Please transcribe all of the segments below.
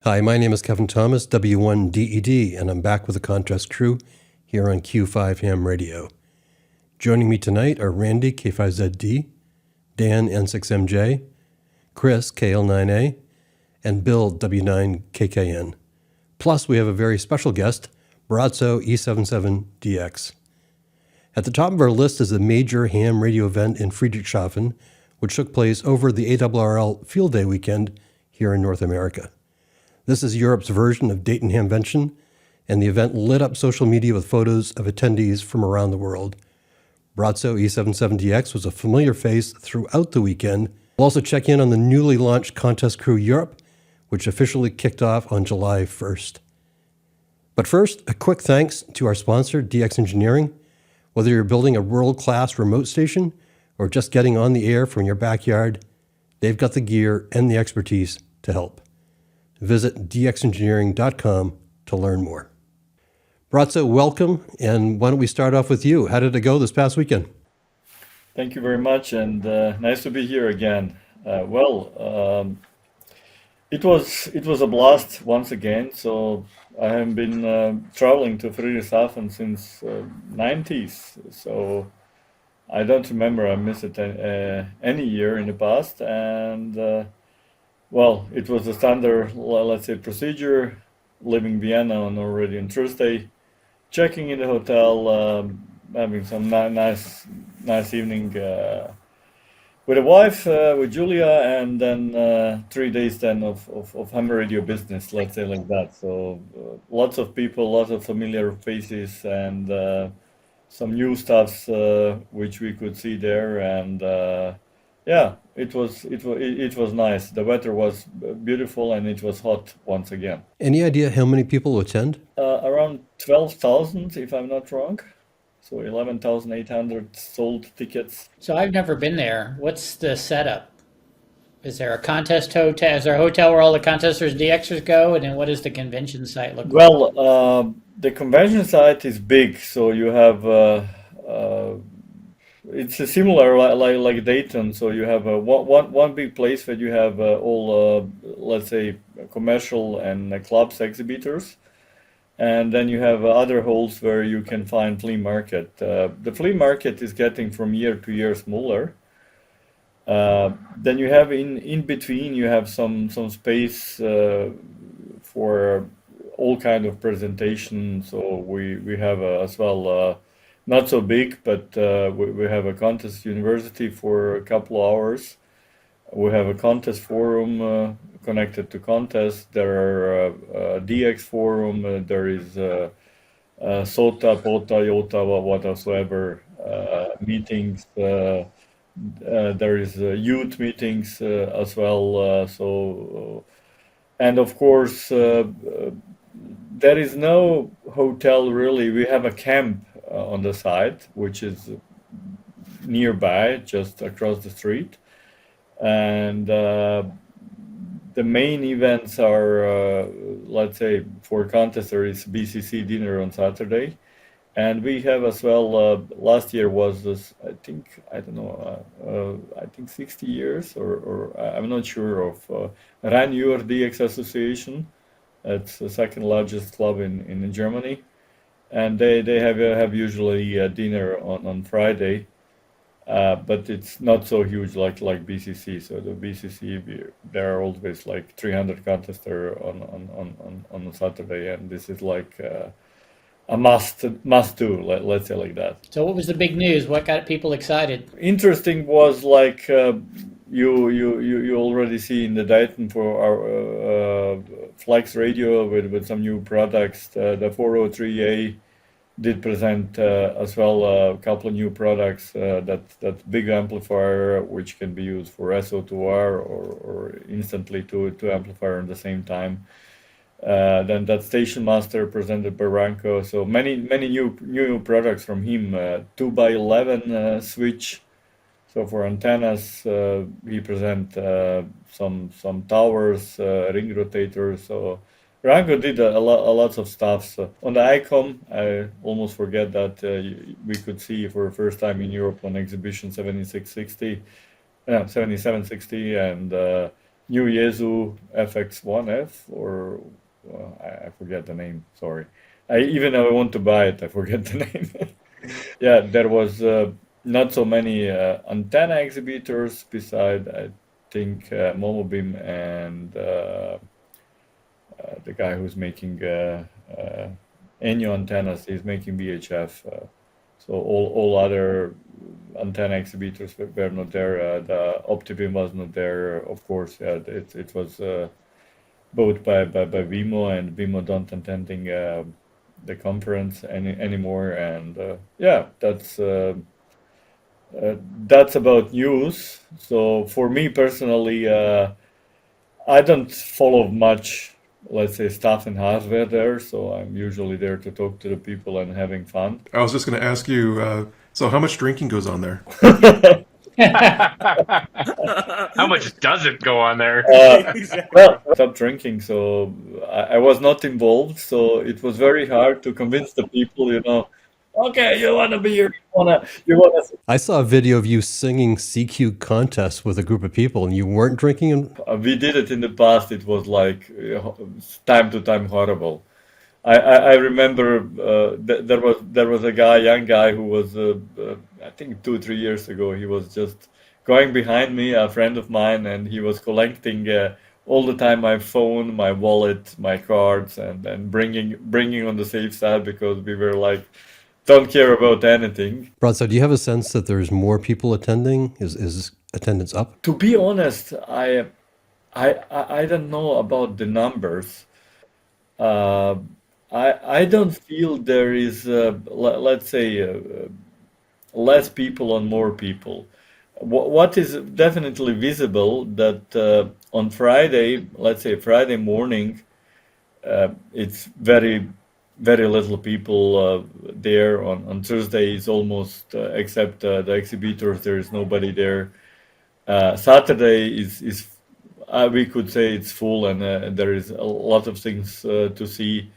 Hi, my name is Kevin Thomas, W9KKN, and I'm back with the contest crew here on Q5 Ham Radio. Joining me tonight are Randy, K5ZD, Dan N6MJ, Chris, KL9A, and Bill W9KKN. Plus, we have a very special guest, Braco E77DX. At the top of our list is a major ham radio event in Friedrichshafen, which took place over the ARRL Field Day weekend here in North America. This is Europe's version of Dayton Hamvention, and the event lit up social media with photos of attendees from around the world. Braco E77DX was a familiar face throughout the weekend. We'll also check in on the newly launched Contest Crew Europe, which officially kicked off on July 1st. But first, a quick thanks to our sponsor, DX Engineering. Whether you're building a world-class remote station or just getting on the air from your backyard, they've got the gear and the expertise to help. Visit dxengineering.com to learn more. Braco, welcome, and why don't we start off with you? How did it go this past weekend? Thank you very much, and nice to be here again. It was a blast once again. So I have been traveling to Friedrichshafen since 90s. So I don't remember I missed it any year in the past, and it was a standard, let's say, procedure. Leaving Vienna already on Thursday, checking in the hotel, having some nice evening with a wife, with Julia, and then 3 days then of ham radio business, let's say like that. So lots of people, lots of familiar faces, and some new stuffs which we could see there, and it was nice. The weather was beautiful, and it was hot once again. Any idea how many people attend? Around 12,000, if I'm not wrong. So 11,800 sold tickets. So I've never been there. What's the setup? Is there a contest hotel? Is there a hotel where all the contesters, DXers go? And then what does the convention site look like? Well, the convention site is big, so you have it's a similar like Dayton. So you have one big place where you have all let's say commercial and clubs exhibitors, and then you have other halls where you can find flea market. The flea market is getting from year to year smaller. Then you have in between you have some space for all kind of presentation. So we have as well. Not so big, but we have a contest university for a couple of hours. We have a contest forum connected to contests. There are a DX forum. There is SOTA, POTA, YOTA, whatsoever meetings. There is youth meetings as well. And of course, there is no hotel really. We have a camp on the site, which is nearby, just across the street. And the main events are, let's say, for contesters, BCC dinner on Saturday. And we have as well, last year was this, I think, I don't know, I think 60 years, or I'm not sure, of Rhein-Your DX Association. It's the second largest club in Germany. And they have usually a dinner on Friday, but it's not so huge like BCC. So the BCC, there are always like 300 contesters on a Saturday, and this is like a must do. Let's say like that. So what was the big news? What got people excited? Interesting was like you already see in the Dayton for our Flex radio with some new products. The 403A did present as well a couple of new products. That big amplifier, which can be used for SO2R or instantly to amplifier at the same time. Then that Station Master presented by Ranko. So many new products from him. 2x11 switch. So for antennas, he present some towers, ring rotators. So Ranko did a lot of stuff. So on the ICOM, I almost forget that we could see for the first time in Europe on exhibition 7760, and new Yezu FX1F, or I forget the name. Sorry, I want to buy it. I forget the name. Yeah, there was not so many antenna exhibitors beside, I think, Momobim and the guy who's making Enyo antennas is making VHF. So all other antenna exhibitors were not there. The Optibim was not there, of course. Yeah, it was bought by Vimo, and Vimo don't attending the conference anymore. And yeah, that's about news. So for me personally, I don't follow much, let's say, stuff and hardware there. So I'm usually there to talk to the people and having fun. I was just going to ask you, so how much drinking goes on there? How much doesn't go on there? Well, I stopped drinking, so I was not involved. So it was very hard to convince the people, okay, you want to be here, you wanna. I saw a video of you singing CQ contests with a group of people, and you weren't drinking. We did it in the past. It was like time to time horrible. I remember there was a young guy who was I think 2-3 years ago. He was just going behind me, a friend of mine, and he was collecting all the time my phone, my wallet, my cards, and bringing on the safe side, because we were like, don't care about anything. Broadside, do you have a sense that there's more people attending? Is attendance up? To be honest, I don't know about the numbers. I don't feel there is, let's say, less people on more people. What is definitely visible that on Friday, let's say Friday morning, it's very, very little people there. On Thursday, it's almost, except the exhibitors, there is nobody there. Saturday is we could say it's full, and there is a lot of things to see.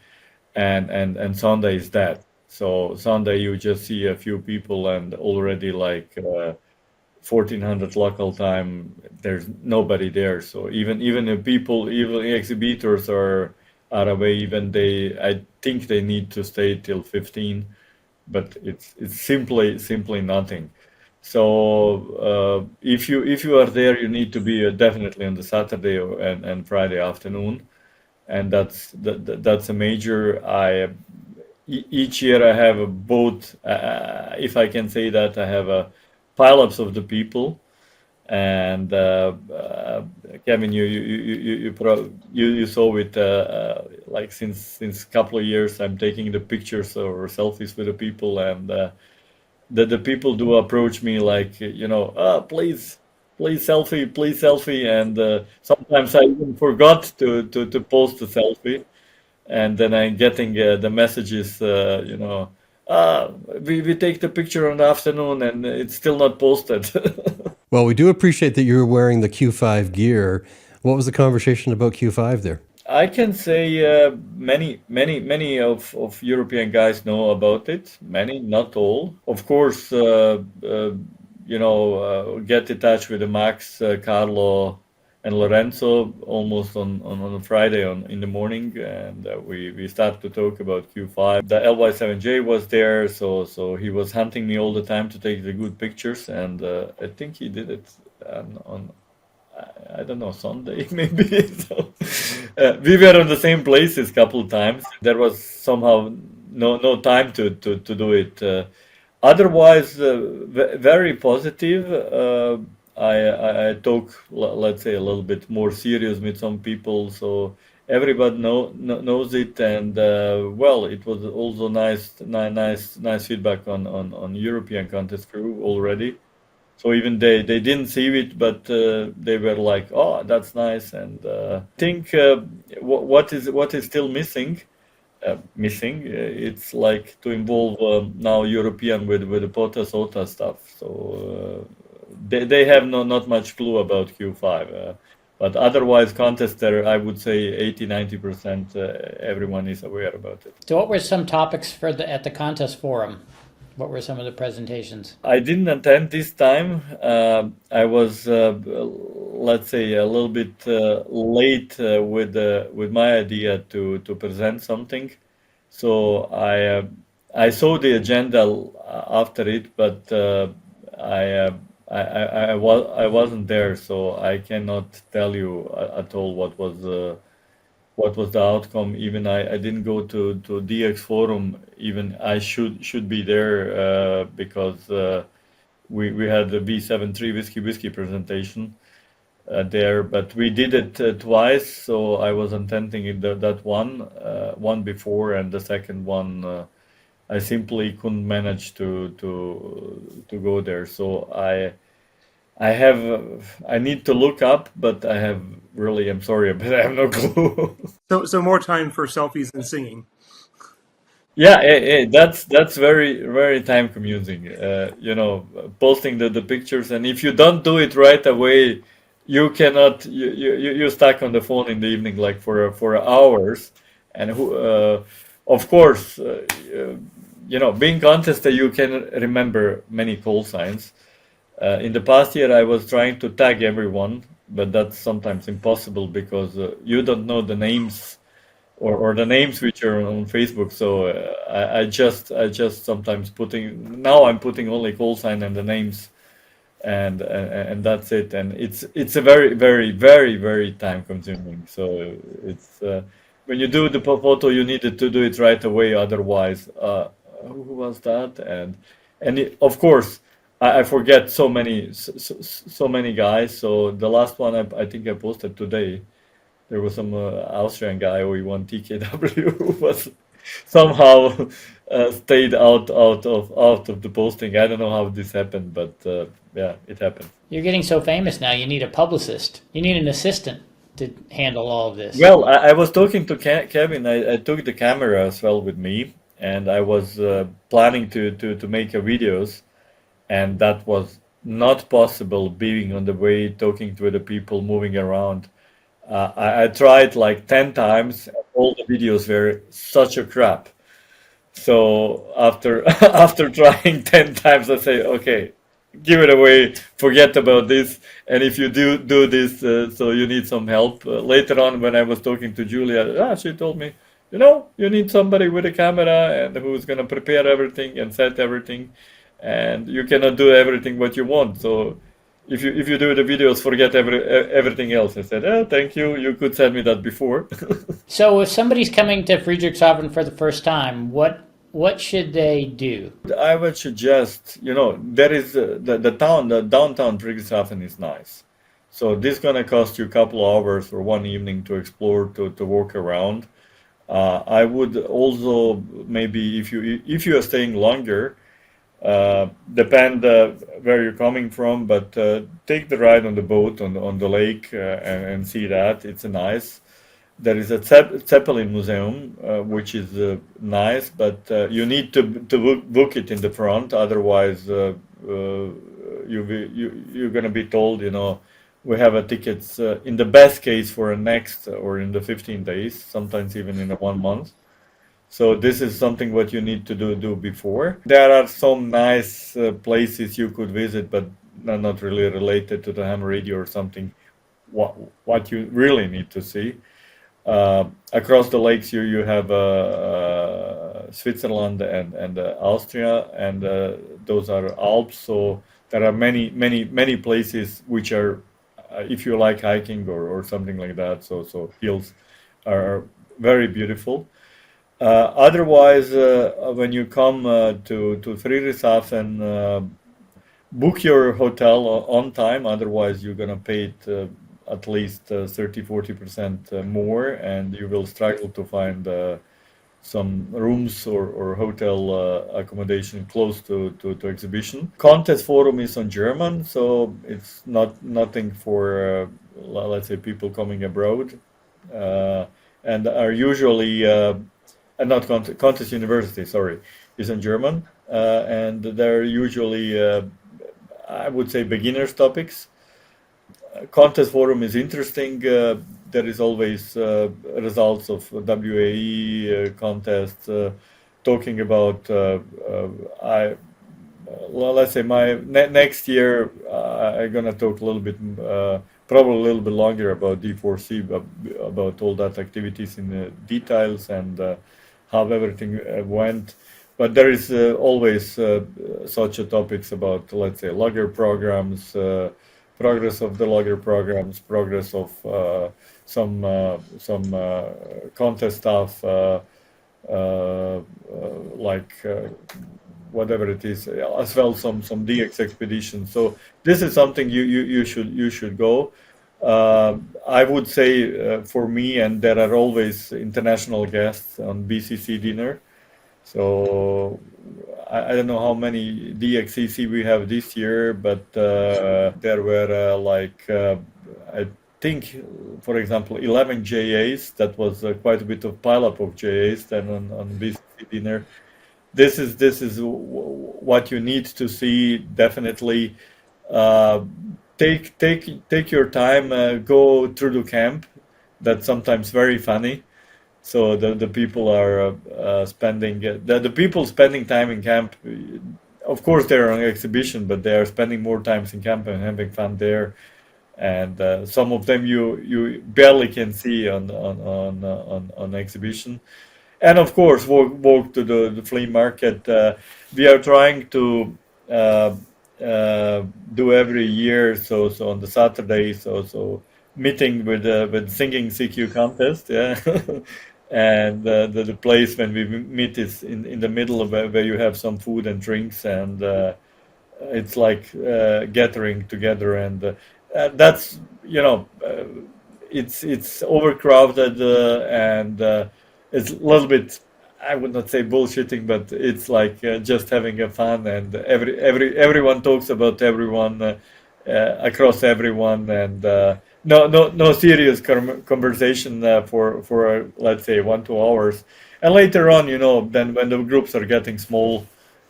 And Sunday is that. So Sunday you just see a few people, and already like 1400 local time, there's nobody there. So even if people, even exhibitors are away, even I think they need to stay till 15, but it's simply nothing. So if you are there, you need to be definitely on the Saturday and Friday afternoon. And that's a major. Each year I have a boat, if I can say that. I have a pile-ups of the people, and Kevin, you saw it, like since couple of years I'm taking the pictures or selfies with the people, and the people do approach me like, please selfie, and sometimes I even forgot to post the selfie, and then I'm getting the messages, we take the picture in the afternoon and it's still not posted. Well, we do appreciate that you're wearing the Q5 gear. What was the conversation about Q5 there? I can say many of European guys know about it. Many, not all. Of course, get in touch with the Max, Carlo, and Lorenzo almost on a Friday in the morning, and we start to talk about Q5. The LY7J was there, so he was hunting me all the time to take the good pictures, and I think he did it on I don't know, Sunday maybe. So we were in the same places a couple of times. There was somehow no time to do it. Otherwise, very positive. I talk, let's say, a little bit more serious with some people, so everybody knows it, and well, it was also nice feedback on European contest crew already. So even they didn't see it, but they were like, "Oh, that's nice." And I think what is still missing. It's like to involve now European with the POTA SOTA stuff. So they have not much clue about Q5. But otherwise, contest there, I would say 80-90% everyone is aware about it. So what were some topics at the contest forum? What were some of the presentations? I didn't attend this time. I was let's say, a little bit late with my idea to present something. So I saw the agenda after it, but I, uh, I wasn't there, so I cannot tell you at all what was the outcome. Even I didn't go to DX forum. Even I should be there because we had the B73 whiskey presentation there, but we did it twice. So I was intending it that one before, and the second one I simply couldn't manage to go there. So I need to look up, but I have really, I'm sorry, but I have no clue. So more time for selfies and singing. Yeah, that's very time consuming. Posting the pictures, and if you don't do it right away, you cannot. You're stuck on the phone in the evening, like for hours. And of course, being contested, you can remember many call signs. In the past year, I was trying to tag everyone, but that's sometimes impossible because you don't know the names or the names which are on Facebook. So I just sometimes I'm putting only call sign and the names, and that's it. And it's a very time consuming. So it's when you do the photo, you needed to do it right away. Otherwise, who was that? Of course. I forget so many guys. So the last one I think I posted today. There was some Austrian guy who won TKW who was somehow stayed out of the posting. I don't know how this happened, but yeah, it happened. You're getting so famous now, you need a publicist. You need an assistant to handle all of this. Well, I was talking to Kevin. I took the camera as well with me, and I was planning to make a videos, and that was not possible being on the way, talking to the people, moving around. I tried like 10 times. All the videos were such a crap. So after after trying 10 times, I say, okay, give it away, forget about this. And if you do this, so you need some help. Later on, when I was talking to Julia, she told me, you need somebody with a camera and who's gonna prepare everything and set everything, and you cannot do everything what you want. So if you do the videos, forget everything else. I said, oh, thank you. You could send me that before. So if somebody's coming to Friedrichshafen for the first time, what should they do? I would suggest, there is the downtown Friedrichshafen is nice. So this gonna cost you a couple hours or one evening to explore, to walk around. I would also maybe if you are staying longer. Depend where you're coming from, but take the ride on the boat on the lake and see that. It's nice. There is a Zeppelin Museum, which is nice, but you need to book it in the front. Otherwise, you're going to be told, we have a tickets in the best case for a next or in the 15 days, sometimes even in a 1 month. So this is something what you need to do before. There are some nice places you could visit, but not really related to the ham radio or something. What you really need to see across the lakes, you have Switzerland and Austria, and those are Alps. So there are many places which are, if you like hiking or something like that. So hills are very beautiful. Otherwise, when you come to Friedrichshafen, book your hotel on time. Otherwise, you're gonna pay it at least 30-40% more, and you will struggle to find some rooms or hotel accommodation close to exhibition. Contest forum is on German, so it's nothing for let's say people coming abroad, and are usually. Not Contest University, sorry, is in German, and they're usually, I would say, beginners topics. Contest forum is interesting. There is always results of WAE contests, talking about. Let's say my next year, I'm gonna talk a little bit probably a little bit longer about D4C, about all that activities in the details and how everything went. But there is always such a topics about, let's say, logger programs, progress of the logger programs, progress of some contest stuff, like whatever it is, as well some DX expeditions. So this is something you should go. I would say for me, and there are always international guests on BCC dinner. So I don't know how many DXCC we have this year, but there were I think, for example, 11 JAs. That was quite a bit of pileup of JAs then on BCC dinner. This is what you need to see. Definitely take your time. Go through the camp. That's sometimes very funny. So the people are spending the people spending time in camp. Of course, they're on exhibition, but they are spending more times in camp and having fun there. And some of them you barely can see on exhibition. And of course, walk to the flea market. We are trying to do every year. So on the Saturday, so meeting with singing CQ contest. Yeah. And the place when we meet is in the middle of where you have some food and drinks, and it's like gathering together, and that's it's overcrowded and it's a little bit, I would not say bullshitting, but it's like just having a fun, and everyone talks about everyone across everyone, and no serious conversation for let's say 1-2 hours, and later on, then when the groups are getting small,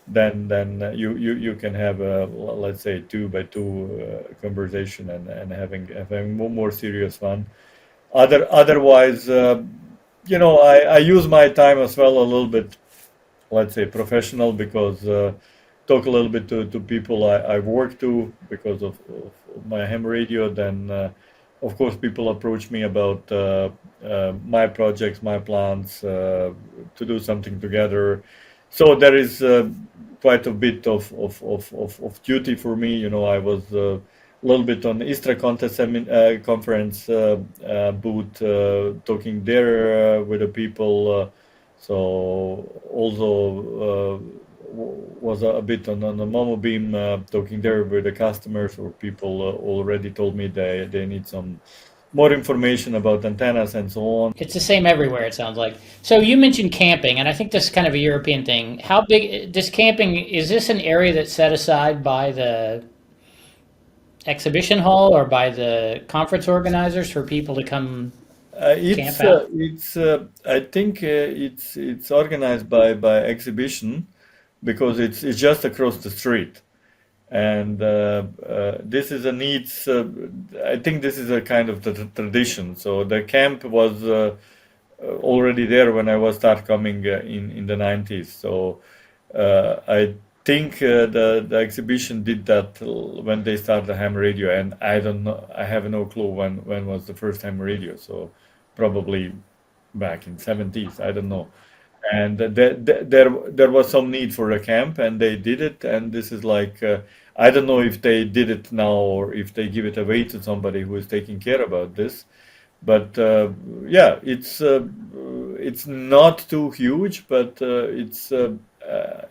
then you can have a, let's say, 2-by-2 conversation and having more serious fun. Otherwise, I use my time as well a little bit, let's say, professional, because talk a little bit to people I work to because of my ham radio. Then of course people approach me about my projects, my plans, to do something together. So there is quite a bit of duty for me. I was a little bit on ISTRA contest conference booth, talking there with the people. So also was a bit on the Momo Beam, talking there with the customers, or people already told me they need some more information about antennas and so on. It's the same everywhere, it sounds like. So you mentioned camping, and I think this is kind of a European thing. How big this camping, is this an area that's set aside by the exhibition hall or by the conference organizers for people to come camp out? I think it's organized by exhibition, because it's just across the street. And this is a needs. I think this is a kind of the tradition. So the camp was already there when I was start coming in the 90s. So I think the exhibition did that when they started the ham radio, and I don't know. I have no clue when was the first ham radio. So probably back in 70s. I don't know. And there was some need for a camp, and they did it. And this is like, I don't know if they did it now or if they give it away to somebody who is taking care about this. But yeah, it's not too huge, but it's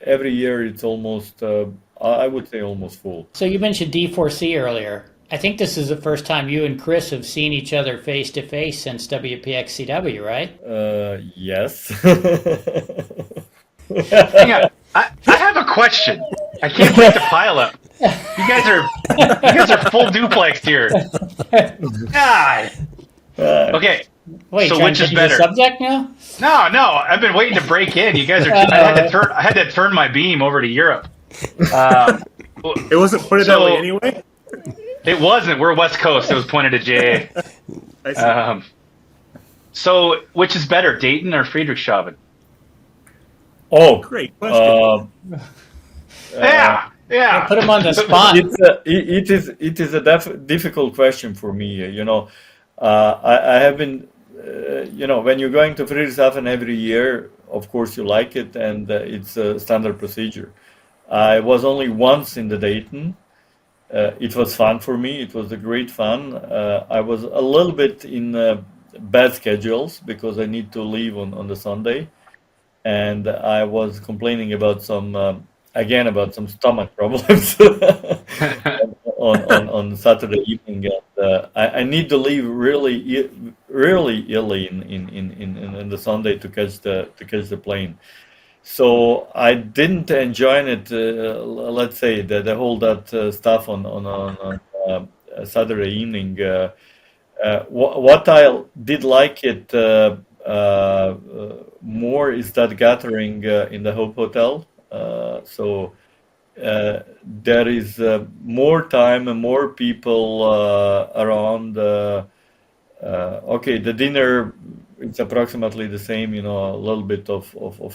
every year it's almost, I would say, almost full. So you mentioned D4C earlier. I think this is the first time you and Chris have seen each other face to face since WPXCW, right? Yes. Hang on. I have a question. I can't wait to pile up. You guys are full duplex here. God. Okay. Wait, so trying which to is change better? the subject now? No. I've been waiting to break in. You guys are. I had to turn my beam over to Europe. It wasn't put it that way anyway. It wasn't. We're West Coast. It was pointed to JA. I see. So, which is better, Dayton or Friedrichshafen? Oh, Great question. Yeah. Yeah. Put him on the spot. It is a difficult question for me. I have been, when you're going to Friedrichshafen every year, of course you like it, and it's a standard procedure. I was only once in the Dayton. It was fun for me. It was a great fun. I was a little bit in bad schedules because I need to leave on the Sunday, and I was complaining about about some stomach problems on Saturday evening. And, I need to leave really early in the Sunday to catch the plane. So I didn't enjoy it. Let's say the whole that stuff on Saturday evening. What I did like it more is that gathering in the Hope Hotel. So there is more time and more people around. Okay, the dinner, it's approximately the same, a little bit of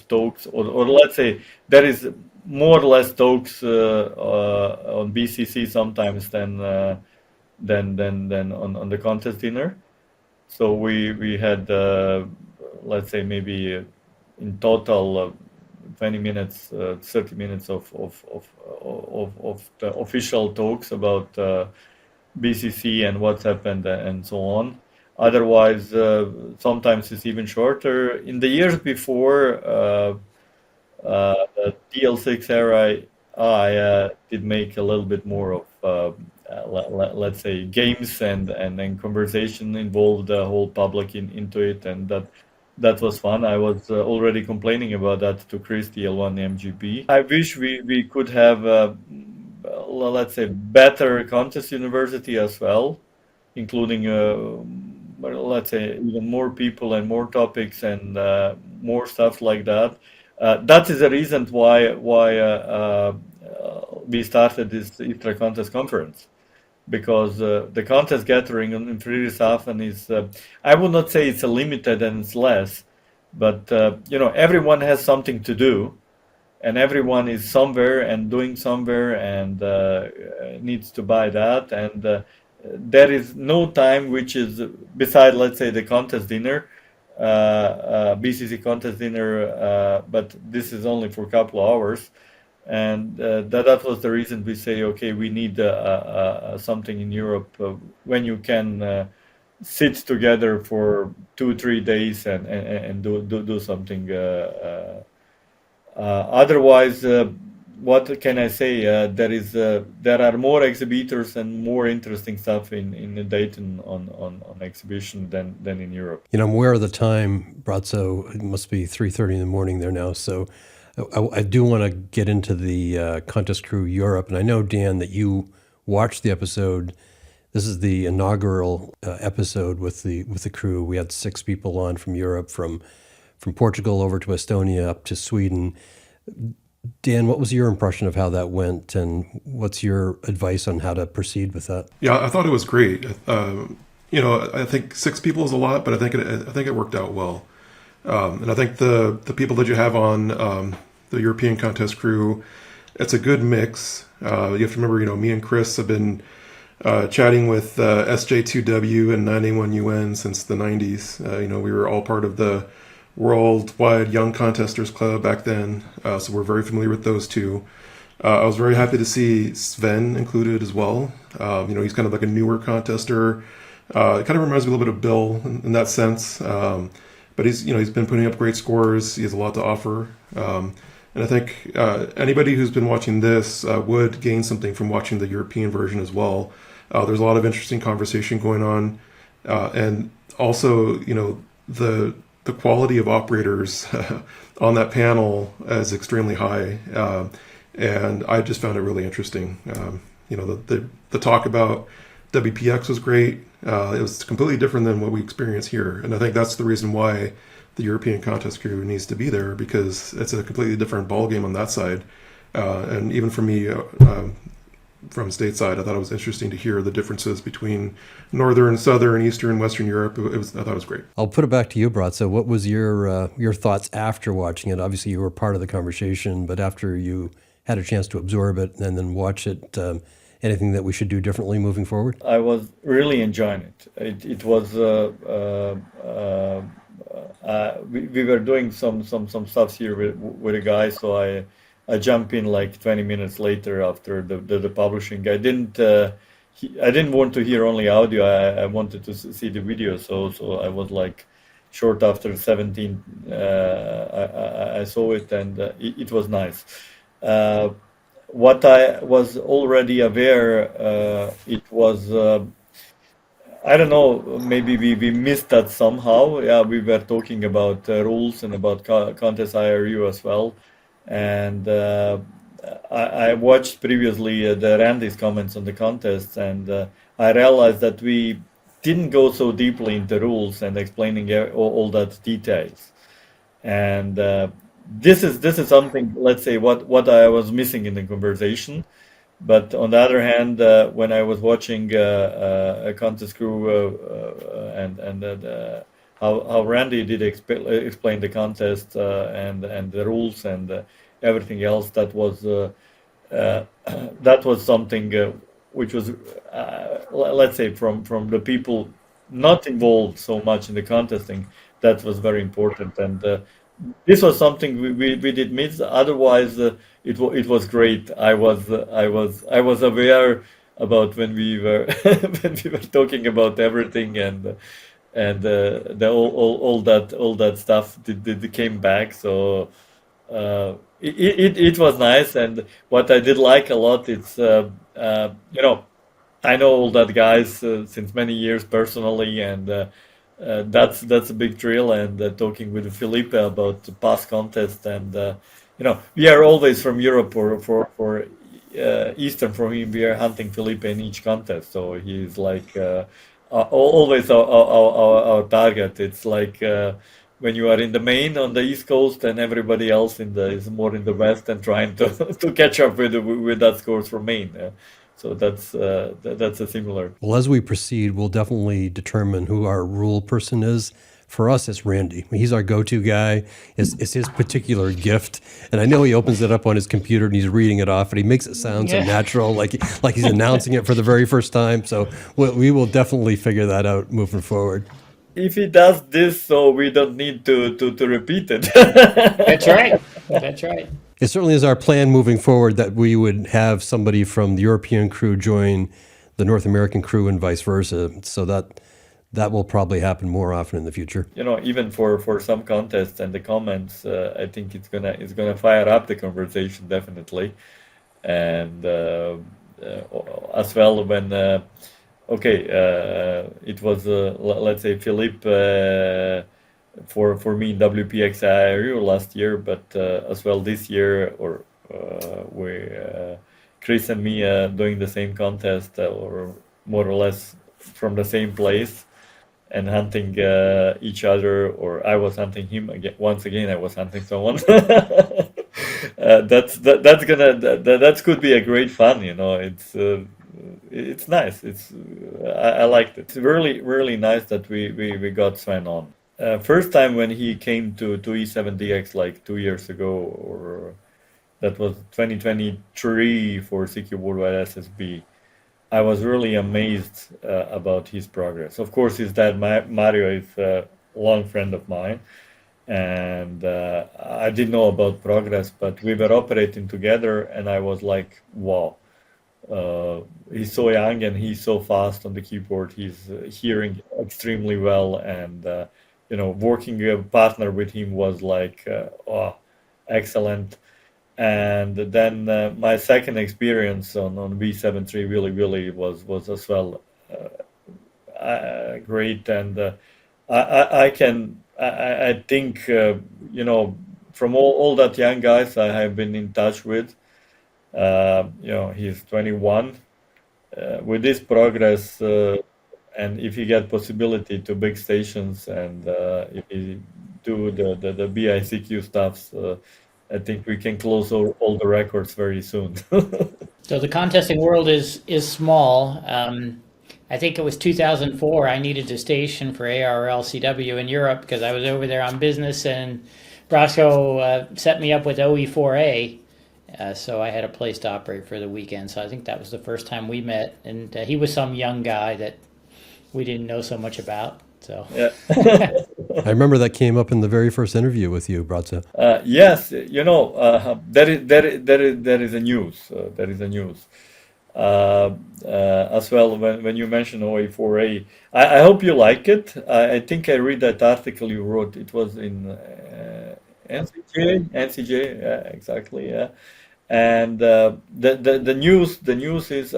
talks, or let's say there is more or less talks on BCC sometimes than on the contest dinner. So we had let's say maybe in total 20 minutes, 30 minutes of the official talks about BCC and what's happened and so on. Otherwise, sometimes it's even shorter. In the years before the DL6 era, I did make a little bit more of, let's say, games and then conversation involved the whole public into it, and that was fun. I was already complaining about that to Chris, DL9MJB. I wish we could have, let's say, better contest university as well, including let's say even more people and more topics and more stuff like that. That is the reason why we started this ISTRA contest conference, because the contest gathering in Friedrichshafen is, I would not say it's a limited and it's less, but everyone has something to do, and everyone is somewhere and doing somewhere and needs to buy that, and there is no time which is beside, let's say, the contest dinner, BCC contest dinner, but this is only for a couple of hours. And that was the reason we say, okay, we need something in Europe when you can sit together for 2-3 days and do something. Otherwise, what can I say? There are more exhibitors and more interesting stuff in Dayton on exhibition than in Europe. I'm aware of the time, Brazzo. It must be 3:30 in the morning there now. So I do want to get into the Contest Crew Europe. And I know, Dan, that you watched the episode. This is the inaugural episode with the crew. We had 6 people on from Europe, from Portugal over to Estonia up to Sweden. Dan, what was your impression of how that went, and what's your advice on how to proceed with that? Yeah, I thought it was great. I think 6 people is a lot, but I think it worked out well. And I think the people that you have on the European Contest Crew, it's a good mix. You have to remember, me and Chris have been chatting with SJ2W and 9A1UN since the 90s. We were all part of the Worldwide Young Contesters Club back then, so we're very familiar with those two. I was very happy to see Sven included as well. He's kind of like a newer contester. It kind of reminds me a little bit of Bill in that sense. But he's been putting up great scores. He has a lot to offer. And I think anybody who's been watching this would gain something from watching the European version as well. There's a lot of interesting conversation going on. And also, the quality of operators on that panel is extremely high. And I just found it really interesting. The talk about WPX was great. It was completely different than what we experience here. And I think that's the reason why the European Contest Crew needs to be there, because it's a completely different ballgame on that side. And even for me, from stateside, I thought it was interesting to hear the differences between Northern, Southern, Eastern, Western Europe. I thought it was great. I'll put it back to you, Brazzo. What was your thoughts after watching it? Obviously, you were part of the conversation, but after you had a chance to absorb it and then watch it. Anything that we should do differently moving forward? I was really enjoying it. It was we were doing some stuff here with a guy, so I jump in like 20 minutes later after the publishing. I didn't want to hear only audio. I wanted to see the video. So I was like short after 17. I saw it, and it was nice. What I was already aware, it was. I don't know, maybe we missed that somehow. Yeah, we were talking about rules and about contest IRU as well. And I watched previously the Randy's comments on the contest, and I realized that we didn't go so deeply into rules and explaining all that details. And this is something, let's say, what I was missing in the conversation. But on the other hand, when I was watching a contest crew and how Randy did explain the contest and the rules and everything else, that was something which was, let's say, from the people not involved so much in the contesting, that was very important. And this was something we did miss. Otherwise, it was great. I was aware about when we were talking about everything, and the all that stuff did came back. So it was nice. And what I did like a lot, it's I know all that guys since many years personally, and that's a big thrill. And talking with Felipe about the past contest, and we are always from Europe or for Eastern. For him, we are hunting Felipe in each contest, so he's like always our target. It's like when you are in the main on the East Coast, and everybody else is more in the West and trying to catch up with that scores from Maine. So that's a similar. Well, as we proceed, we'll definitely determine who our rule person is. For us, it's Randy. He's our go-to guy. It's his particular gift. And I know he opens it up on his computer and he's reading it off, and he makes it sound so natural, like he's announcing it for the very first time. So we will definitely figure that out moving forward. If he does this, so we don't need to repeat it. That's right. That's right. It certainly is our plan moving forward that we would have somebody from the European crew join the North American crew and vice versa. So that will probably happen more often in the future. Even for some contests and the comments, I think it's gonna fire up the conversation definitely, and as well when it was let's say Philippe. For me in WPX IRU last year, but as well this year, or we Chris and me doing the same contest, or more or less from the same place, and hunting each other, or I was hunting him again. Once again, I was hunting someone. That could be a great fun. It's nice. I liked it. It's really nice that we got Sven on. First time when he came to E7DX like 2 years ago, or that was 2023 for CQ Worldwide SSB, I was really amazed about his progress. Of course, his dad Mario is a long friend of mine, and I didn't know about progress, but we were operating together, and I was like, wow. He's so young and he's so fast on the keyboard. He's hearing extremely well, and working a partner with him was like, excellent. And then my second experience on V73 really was as well great. And I think from all that young guys I have been in touch with, he's 21. With this progress, and if you get possibility to big stations, and if you do the BICQ stuffs, I think we can close all the records very soon. So the contesting world is small. I think it was 2004. I needed a station for ARLCW in Europe because I was over there on business, and Braco set me up with OE4A. So I had a place to operate for the weekend. So I think that was the first time we met. And he was some young guy that we didn't know so much about. So Yeah. I remember that came up in the very first interview with you, Bratza. Yes, there is a news. There is a news. As well, when you mention OA4A, I hope you like it. I think I read that article you wrote. It was in NCJ, yeah, exactly, yeah. And the news is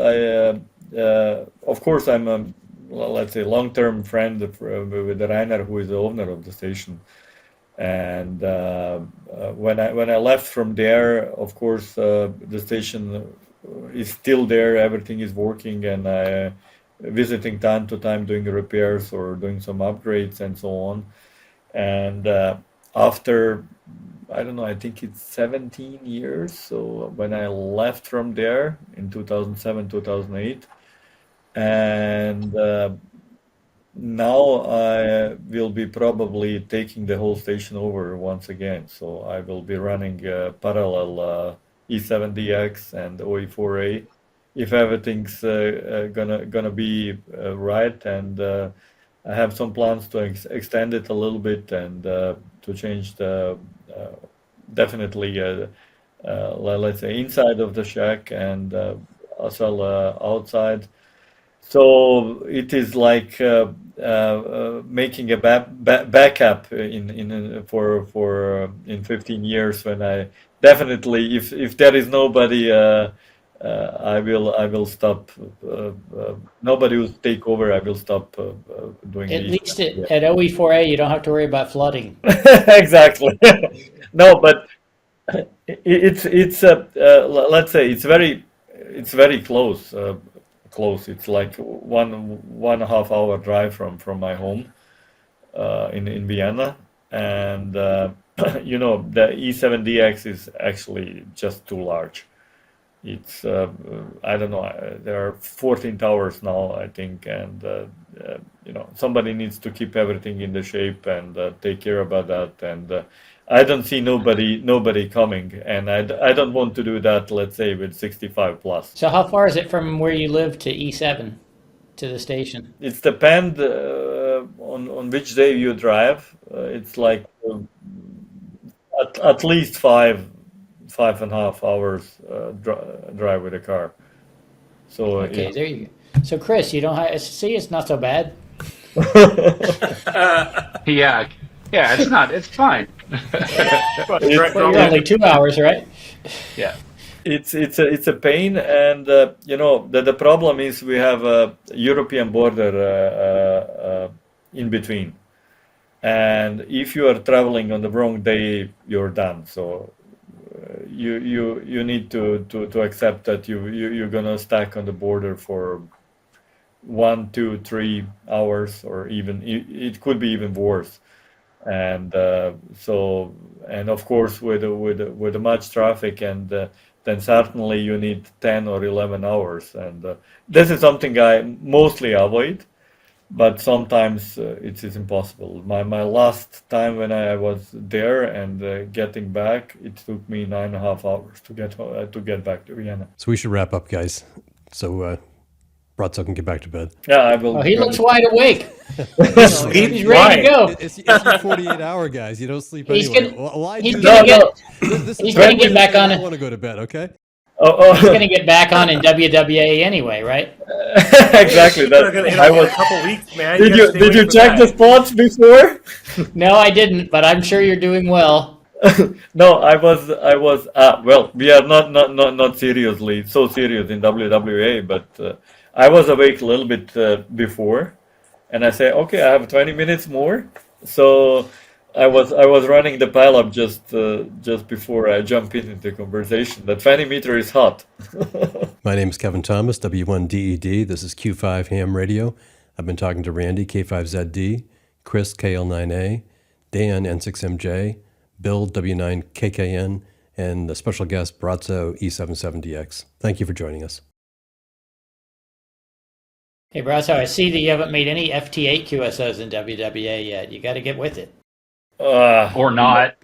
of course I'm a, let's say, long-term friend with Rainer, who is the owner of the station. And when I left from there, of course, the station is still there. Everything is working, and I visiting time to time, doing repairs or doing some upgrades and so on. And after, I don't know, I think it's 17 years. So when I left from there in 2007, 2008, and now I will be probably taking the whole station over once again. So I will be running parallel E7DX and OE4A if everything's gonna be right. And I have some plans to extend it a little bit and to change the definitely let's say inside of the shack and as well outside. So it is like making a backup in 15 years when I definitely if there is nobody I will stop. Nobody will take over. I will stop doing at these. least at OE4A, you don't have to worry about flooding. Exactly. No, but it's let's say it's very close. Close. It's like one and a half hour drive from my home in Vienna, and the E7DX is actually just too large. It's I don't know. There are 14 towers now, I think, and somebody needs to keep everything in the shape and take care about that. And I don't see nobody coming, and I don't want to do that. Let's say with 65 plus. So how far is it from where you live to E7 to the station? It depends on which day you drive. It's like at least 5.5 hours drive with a car. So Okay, there you go. So Chris, you don't have, see, it's not so bad. Yeah, it's fine. Well, you're only 2 hours, right? Yeah. It's a pain, and the problem is we have a European border in between, and if you are traveling on the wrong day, you're done. So you need to accept that you're gonna stack on the border for 1, 2, 3 hours, or even it could be even worse. And and of course with much traffic, and then certainly you need 10 or 11 hours, and this is something I mostly avoid, but sometimes it is impossible. My last time when I was there and getting back, it took me 9.5 hours to get back to Vienna. So we should wrap up, guys. So Bratzo can get back to bed. Yeah, I will. Oh, he looks wide awake. Sleep. He's ready to go. It's your 48-hour, guys. You don't sleep He's anyway. gonna- Why he's do gonna that? get- This he's is gonna get back on I it. want to go to bed. Okay. He's going to get back on in WWA anyway, right? Exactly. In a couple weeks, man. Did gotta stay you away from check that. the spots before? No, I didn't, but I'm sure you're doing well. No, I was. Well, we are not seriously so serious in WWA, but I was awake a little bit before, and I say, okay, I have 20 minutes more. So I was running the pileup just before I jump into the conversation. The 20 meter is hot. My name is Kevin Thomas, W1DED. This is Q5 Ham Radio. I've been talking to Randy, K5ZD, Chris, KL9A, Dan N6MJ, Bill W9KKN, and the special guest, Braco E77DX. Thank you for joining us. Hey, Braco, I see that you haven't made any FT8 QSOs in WWA yet. You got to get with it. Or not.